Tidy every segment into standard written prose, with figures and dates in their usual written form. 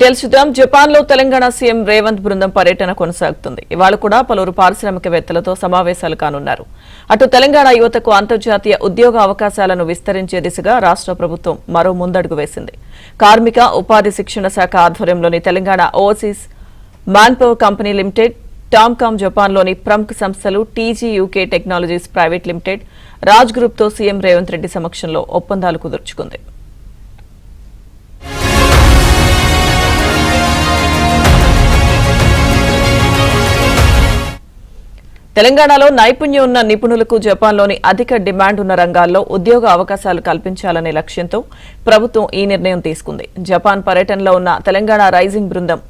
తెలుసుదాం. Japan లో Telangana CM Revanth బృందం పర్యటన కొనసాగుతుంది. ఇవాళ కూడా పలువురు పారిశ్రామికవేత్తలతో సమావేశాలు కానున్నారు. అటు తెలంగాణ యువతకు అంతర్జాతీయ ఉద్యోగ అవకాశాలను విస్తరించే దిశగా రాష్ట్ర ప్రభుత్వం మరో ముందడుగు వేసింది. కార్మిక ఉపాధి శిక్షణ శాఖ ఆధ్వర్యంలోని Telangana overseas manpower company limited, TOMCOM జపాన్లోని ప్రముఖ సంస్థలు TG UK technologies private limited, Raj గ్రూప్తో సీఎం రేవంత్ రెడ్డి సమక్షంలో ఒప్పందాలు కుదుర్చుకుంది. తెలంగాణలో నైపుణ్యం ఉన్న నిపుణులకు జపాన్లోని అధిక డిమాండ్ ఉన్న రంగాల్లో ఉద్యోగ అవకాశాలు కల్పించాలనే లక్ష్యంతో ప్రభుత్వం ఈ నిర్ణయం తీసుకుంది. జపాన్ పర్యటనలో ఉన్న తెలంగాణ రైజింగ్ బృందం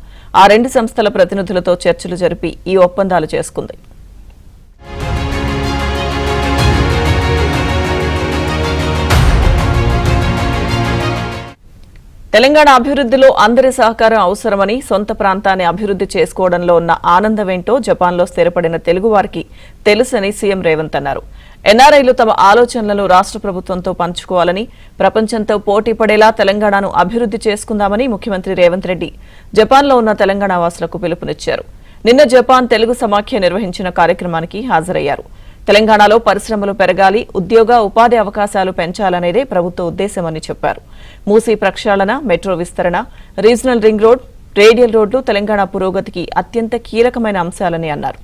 ఆ రెండు సంస్థల ప్రతినిధులతో చర్చలు జరిపి ఈ ఒప్పందాలు చేసుకుంది. తెలంగాణ అభివృద్ధిలో అందరి సహకారం అవసరమని, సొంత ప్రాంతాన్ని అభివృద్ధి చేసుకోవడంలో ఉన్న ఆనందమేంటో జపాన్లో స్థిరపడిన తెలుగువారికి తెలుసని సీఎం రేవంత్ అన్నారు. ఎన్ఆర్ఐలు తమ ఆలోచనలను రాష్ట్ర ప్రభుత్వంతో పంచుకోవాలని, ప్రపంచంతో పోటీ పడేలా తెలంగాణను అభివృద్ధి చేసుకుందామని ముఖ్యమంత్రి రేవంత్ రెడ్డి జపాన్లో ఉన్న తెలంగాణ వాసులకు పిలుపునిచ్చారు. నిన్న జపాన్ తెలుగు సమాఖ్య నిర్వహించిన కార్యక్రమానికి హాజరయ్యారు. తెలంగాణలో పరిశ్రమలు పెరగాలి, ఉద్యోగ ఉపాధి అవకాశాలు పెంచాలనేదే ప్రభుత్వ ఉద్దేశమని చెప్పారు. మూసీ ప్రక్షాళన, మెట్రో విస్తరణ, రీజనల్ రింగ్ రోడ్, రేడియల్ రోడ్లు తెలంగాణ పురోగతికి అత్యంత కీలకమైన అంశాలని అన్నారు.